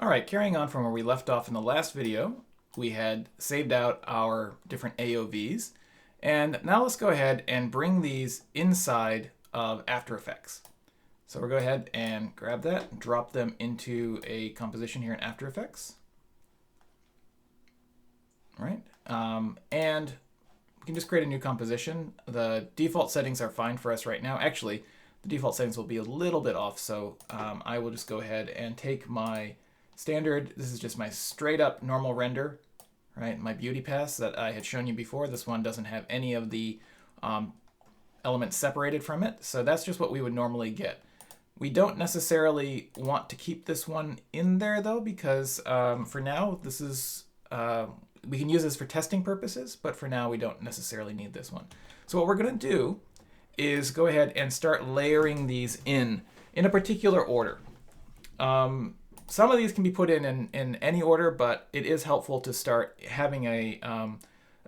All right, carrying on from where we left off in the last video, we had saved out our different AOVs. And now let's go ahead and bring these inside of After Effects. So we'll go ahead and grab that, and drop them into a composition here in After Effects. All right, and we can just create a new composition. The default settings are fine for us right now. Actually, the default settings will be a little bit off, so I will just go ahead and take my standard, this is just my straight up normal render, right? My beauty pass that I had shown you before. This one doesn't have any of the elements separated from it, so that's just what we would normally get. We don't necessarily want to keep this one in there though, because for now this is, we can use this for testing purposes, but for now we don't necessarily need this one. So what we're gonna do is go ahead and start layering these in a particular order. Some of these can be put in any order, but it is helpful to start having a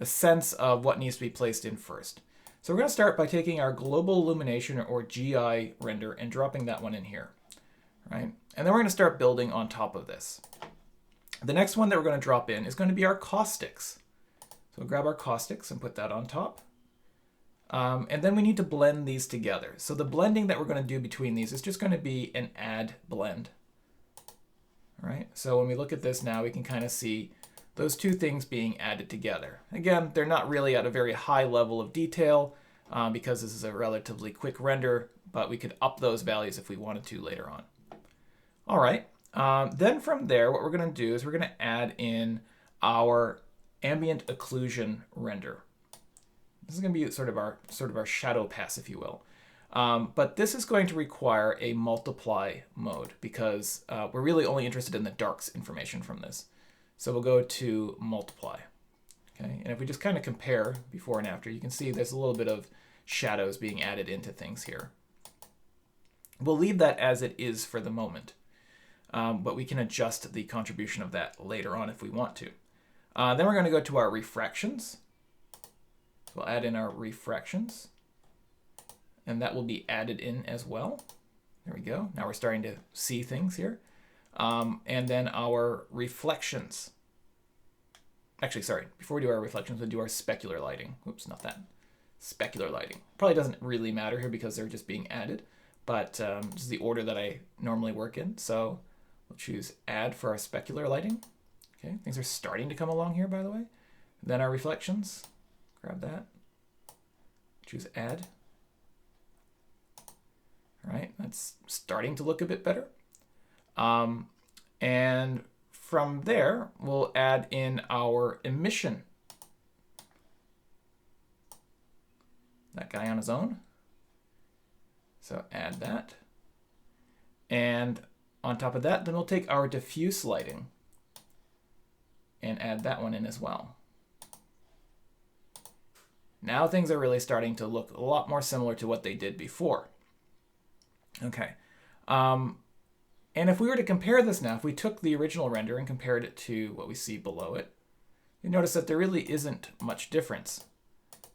sense of what needs to be placed in first. So we're going to start by taking our global illumination or GI render and dropping that one in here, right? And then we're going to start building on top of this. The next one that we're going to drop in is going to be our caustics. So we'll grab our caustics and put that on top. And then we need to blend these together. So the blending that we're going to do between these is just going to be an add blend. Right? So when we look at this now, we can kind of see those two things being added together. Again, they're not really at a very high level of detail because this is a relatively quick render, but we could up those values if we wanted to later on. All right. Then from there, what we're going to do is we're going to add in our ambient occlusion render. This is going to be sort of our shadow pass, if you will. But this is going to require a multiply mode because we're really only interested in the darks information from this. So we'll go to multiply. Okay, and if we just kind of compare before and after, you can see there's a little bit of shadows being added into things here. We'll leave that as it is for the moment, but we can adjust the contribution of that later on if we want to. Then we're going to go to our refractions. We'll add in our refractions. And that will be added in as well. There we go. Now we're starting to see things here. And then our reflections. Actually, sorry, before we do our reflections, we'll do our specular lighting. Oops, not that. Specular lighting. Probably doesn't really matter here because they're just being added, but this is the order that I normally work in. So we'll choose add for our specular lighting. Okay, things are starting to come along here, by the way. Then our reflections, grab that, choose add. All right, that's starting to look a bit better. And from there, we'll add in our emission. That guy on his own. So add that. And on top of that, then we'll take our diffuse lighting and add that one in as well. Now things are really starting to look a lot more similar to what they did before. Okay, and if we were to compare this now, if we took the original render and compared it to what we see below it, you notice that there really isn't much difference.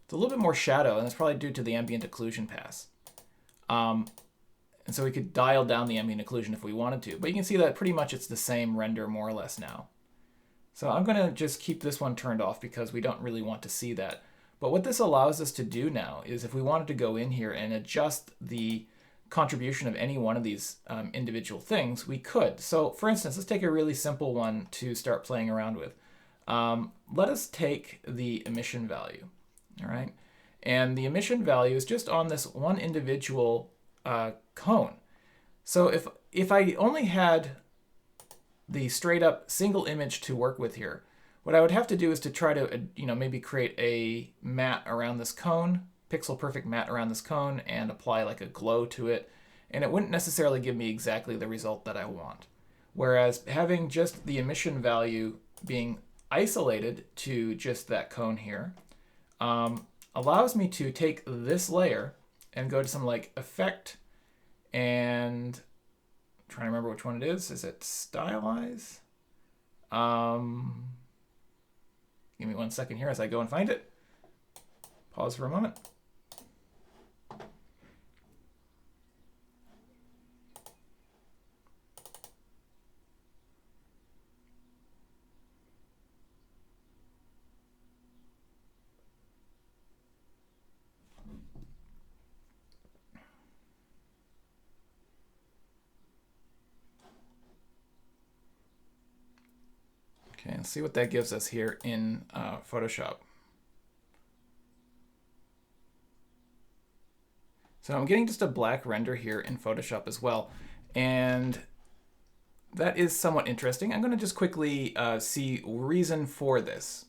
It's a little bit more shadow, and that's probably due to the ambient occlusion pass. And so we could dial down the ambient occlusion if we wanted to, but you can see that pretty much it's the same render more or less now. So I'm going to just keep this one turned off because we don't really want to see that. But what this allows us to do now is if we wanted to go in here and adjust the contribution of any one of these individual things, we could. So for instance, let's take a really simple one to start playing around with. Let us take the emission value, all right? And the emission value is just on this one individual cone. So if I only had the straight up single image to work with here, what I would have to do is to try to, maybe create a matte around this cone, pixel perfect matte around this cone, and apply like a glow to it, and it wouldn't necessarily give me exactly the result that I want. Whereas having just the emission value being isolated to just that cone here allows me to take this layer and go to some like effect and I'm trying to remember which one it is. Is it stylize? Give me 1 second here as I go and find it. Pause for a moment. Okay, let's see what that gives us here in Photoshop. So I'm getting just a black render here in Photoshop as well. And that is somewhat interesting. I'm going to just quickly see reason for this.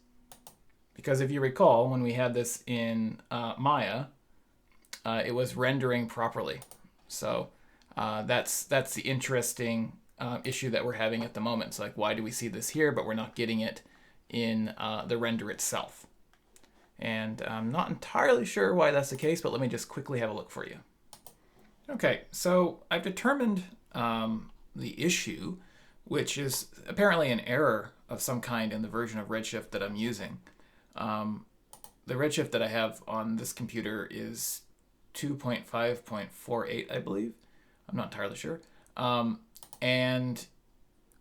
Because if you recall, when we had this in Maya, it was rendering properly. So that's the interesting issue that we're having at the moment. So like, why do we see this here, but we're not getting it in the render itself? And I'm not entirely sure why that's the case, but let me just quickly have a look for you. Okay, so I've determined the issue, which is apparently an error of some kind in the version of Redshift that I'm using. The Redshift that I have on this computer is 2.5.48, I believe. I'm not entirely sure. And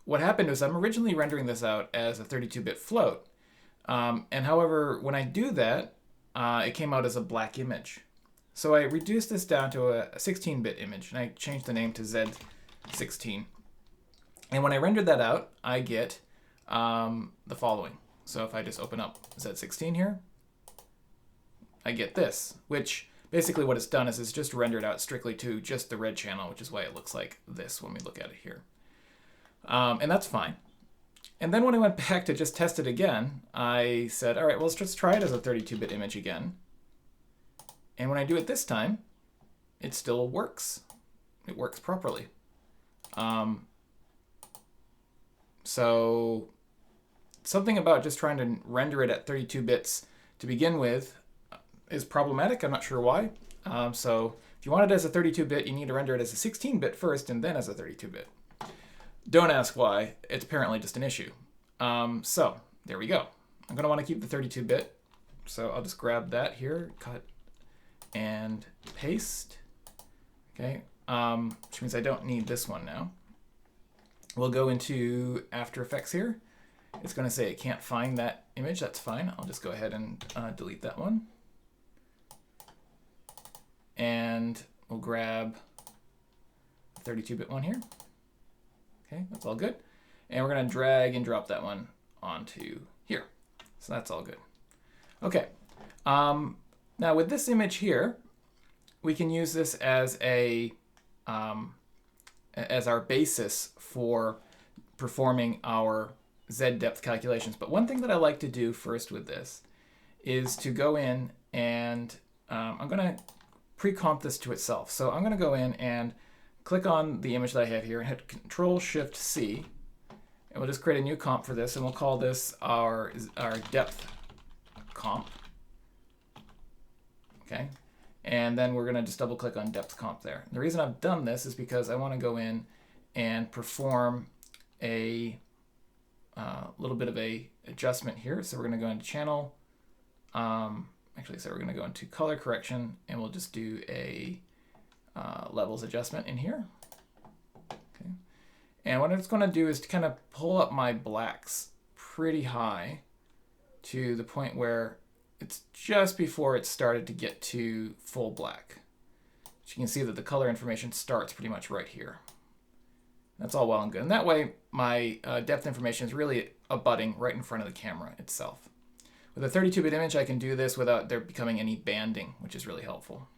what happened was I'm originally rendering this out as a 32-bit float. And however, when I do that, it came out as a black image. So I reduced this down to a 16-bit image, and I changed the name to Z16. And when I rendered that out, I get the following. So if I just open up Z16 here, I get this, which basically what it's done is it's just rendered out strictly to just the red channel, which is why it looks like this when we look at it here. And that's fine. And then when I went back to just test it again, I said, all right, well, let's just try it as a 32-bit image again. And when I do it this time, it still works. It works properly. So something about just trying to render it at 32 bits to begin with is problematic. I'm not sure why. So if you want it as a 32-bit, you need to render it as a 16-bit first and then as a 32-bit. Don't ask why. It's apparently just an issue. So there we go. I'm going to want to keep the 32-bit. So I'll just grab that here, cut and paste. Okay, which means I don't need this one now. We'll go into After Effects here. It's going to say it can't find that image. That's fine. I'll just go ahead and delete that one. And we'll grab the 32-bit one here. Okay, that's all good. And we're going to drag and drop that one onto here. So that's all good. Okay. Now with this image here, we can use this as a as our basis for performing our Z depth calculations. But one thing that I like to do first with this is to go in and I'm going to pre-comp this to itself. So I'm going to go in and click on the image that I have here and hit Control-Shift-C. And we'll just create a new comp for this, and we'll call this our depth comp. Okay. And then we're going to just double click on depth comp there. And the reason I've done this is because I want to go in and perform a little bit of a adjustment here. So we're going to go into channel. So we're going to go into color correction, and we'll just do a levels adjustment in here. Okay. And what it's going to do is to kind of pull up my blacks pretty high to the point where it's just before it started to get to full black. But you can see that the color information starts pretty much right here. That's all well and good. And that way, my depth information is really abutting right in front of the camera itself. With a 32-bit image, I can do this without there becoming any banding, which is really helpful.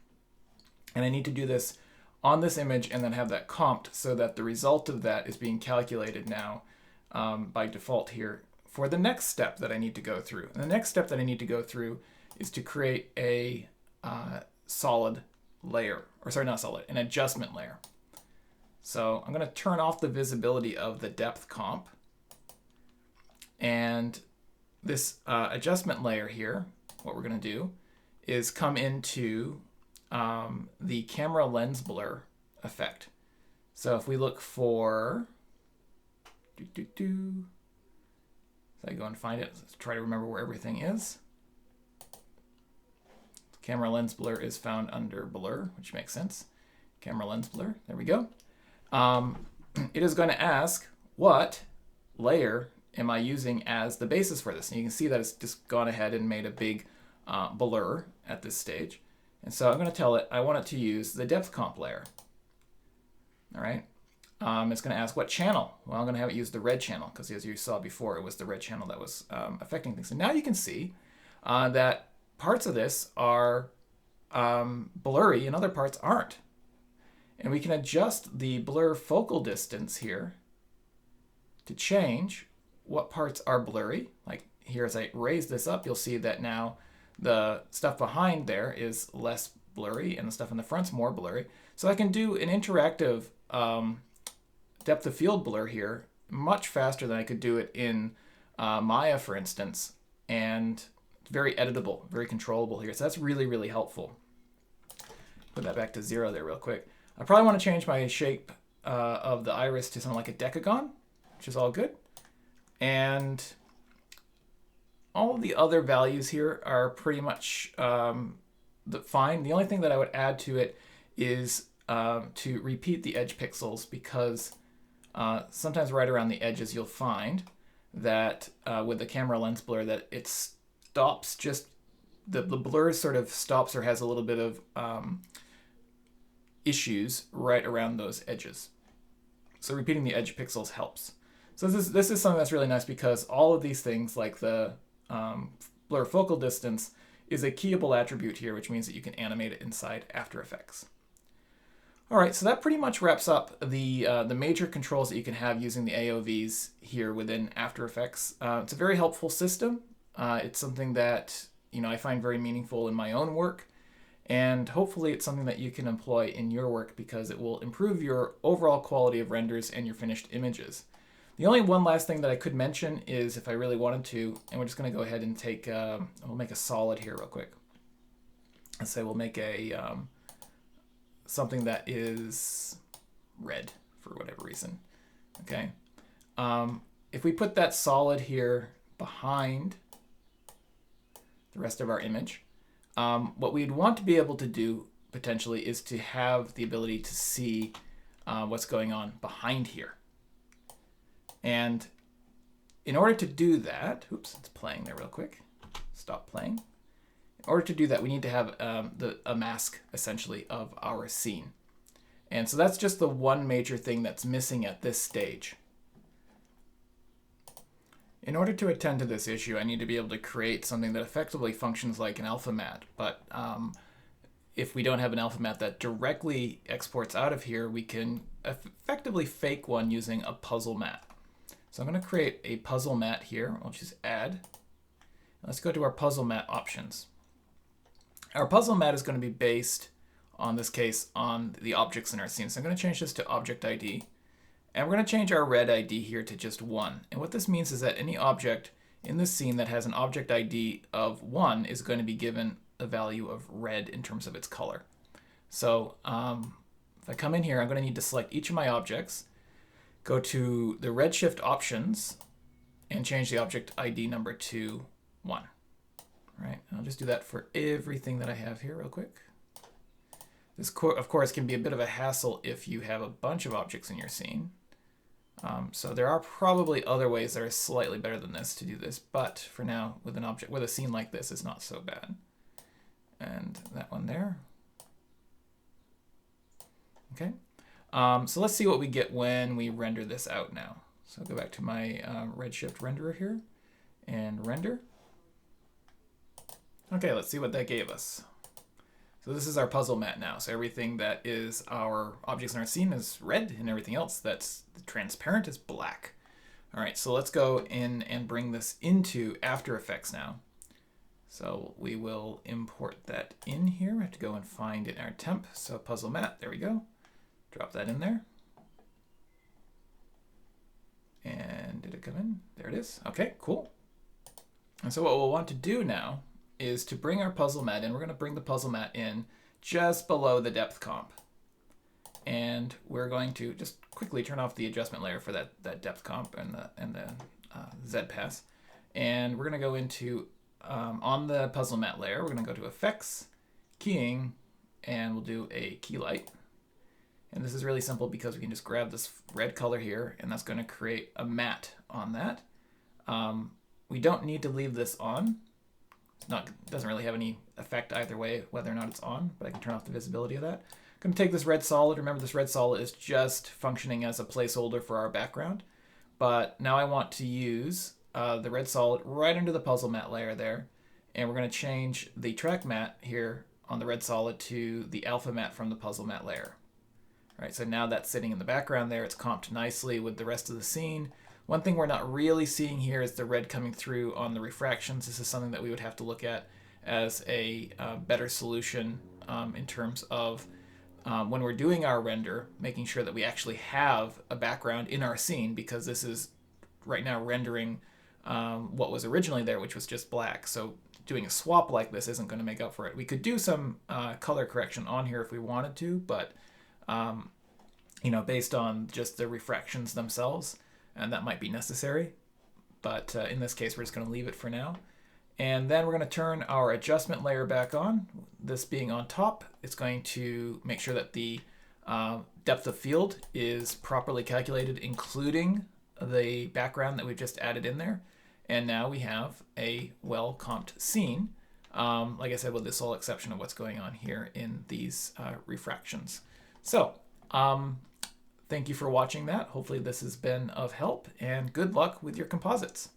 And I need to do this on this image and then have that comped so that the result of that is being calculated now by default here for the next step that I need to go through. And the next step that I need to go through is to create a solid layer, or sorry, not solid, an adjustment layer. So I'm going to turn off the visibility of the depth comp. And this adjustment layer here, what we're going to do is come into the camera lens blur effect. So if we look for, so I go and find it, let's try to remember where everything is. Camera lens blur is found under blur, which makes sense. Camera lens blur, there we go. It is going to ask, what layer am I using as the basis for this? And you can see that it's just gone ahead and made a big blur at this stage. And so I'm going to tell it I want it to use the depth comp layer. All right. It's going to ask what channel. Well, I'm going to have it use the red channel because as you saw before, it was the red channel that was affecting things. And now you can see that parts of this are blurry and other parts aren't. And we can adjust the blur focal distance here to change what parts are blurry. Like here, as I raise this up, you'll see that now the stuff behind there is less blurry and the stuff in the front's more blurry. So I can do an interactive depth of field blur here much faster than I could do it in Maya, for instance, and it's very editable, very controllable here. So that's really, really helpful. Put that back to 0 there real quick. I probably want to change my shape of the iris to something like a decagon, which is all good. And all of the other values here are pretty much fine. The only thing that I would add to it is to repeat the edge pixels, because sometimes right around the edges you'll find that with the camera lens blur that it stops, just the blur sort of stops or has a little bit of issues right around those edges. So repeating the edge pixels helps. So this is something that's really nice, because all of these things like the blur focal distance is a keyable attribute here, which means that you can animate it inside After Effects. All right, so that pretty much wraps up the major controls that you can have using the AOVs here within After Effects. It's a very helpful system. It's something that I find very meaningful in my own work, and hopefully it's something that you can employ in your work because it will improve your overall quality of renders and your finished images. The only one last thing that I could mention is, if I really wanted to, and we're just going to go ahead and take, we'll make a solid here real quick. Let's say we'll make a something that is red for whatever reason. Okay. If we put that solid here behind the rest of our image, what we'd want to be able to do potentially is to have the ability to see what's going on behind here. And in order to do that, oops, it's playing there real quick. Stop playing. In order to do that, we need to have a mask, essentially, of our scene. And so that's just the one major thing that's missing at this stage. In order to attend to this issue, I need to be able to create something that effectively functions like an alpha matte. But if we don't have an alpha matte that directly exports out of here, we can effectively fake one using a puzzle matte. So I'm going to create a puzzle matte here. I'll just add. Let's go to our puzzle matte options. Our puzzle matte is going to be based, on this case, on the objects in our scene. So I'm going to change this to object ID. And we're going to change our red ID here to just 1. And what this means is that any object in this scene that has an object ID of 1 is going to be given a value of red in terms of its color. So if I come in here, I'm going to need to select each of my objects, go to the Redshift options, and change the object ID number to 1. Right, I'll just do that for everything that I have here real quick. This, of course, can be a bit of a hassle if you have a bunch of objects in your scene. So there are probably other ways that are slightly better than this to do this, but for now, with a scene like this, it's not so bad. And that one there. Okay. So let's see what we get when we render this out now. So I'll go back to my Redshift renderer here and render. Okay, let's see what that gave us. So this is our puzzle matte now. So everything that is our objects in our scene is red, and everything else that's transparent is black. All right, so let's go in and bring this into After Effects now. So we will import that in here. We have to go and find it in our temp. So puzzle matte, there we go. Drop that in there. And did it come in? There it is. Okay, cool. And so what we'll want to do now is to bring our puzzle matte in. We're going to bring the puzzle matte in just below the depth comp. And we're going to just quickly turn off the adjustment layer for that depth comp and the Z pass. And we're going to go into, on the puzzle matte layer, we're going to go to Effects, Keying, and we'll do a key light. And this is really simple because we can just grab this red color here, and that's going to create a matte on that. We don't need to leave this on. It doesn't really have any effect either way, whether or not it's on, but I can turn off the visibility of that. going to take this red solid. Remember, this red solid is just functioning as a placeholder for our background. But now I want to use the red solid right under the puzzle mat layer there. And we're going to change the track mat here on the red solid to the alpha mat from the puzzle mat layer. All right, so now that's sitting in the background there. It's comped nicely with the rest of the scene. One thing we're not really seeing here is the red coming through on the refractions. This is something that we would have to look at as a better solution in terms of when we're doing our render, making sure that we actually have a background in our scene, because this is right now rendering what was originally there, which was just black. So doing a swap like this isn't going to make up for it. We could do some color correction on here if we wanted to, but based on just the refractions themselves, and that might be necessary. But in this case, we're just going to leave it for now. And then we're going to turn our adjustment layer back on. This being on top, it's going to make sure that the depth of field is properly calculated, including the background that we've just added in there. And now we have a well-comped scene, like I said, with the sole exception of what's going on here in these refractions. So thank you for watching that. Hopefully this has been of help, and good luck with your composites.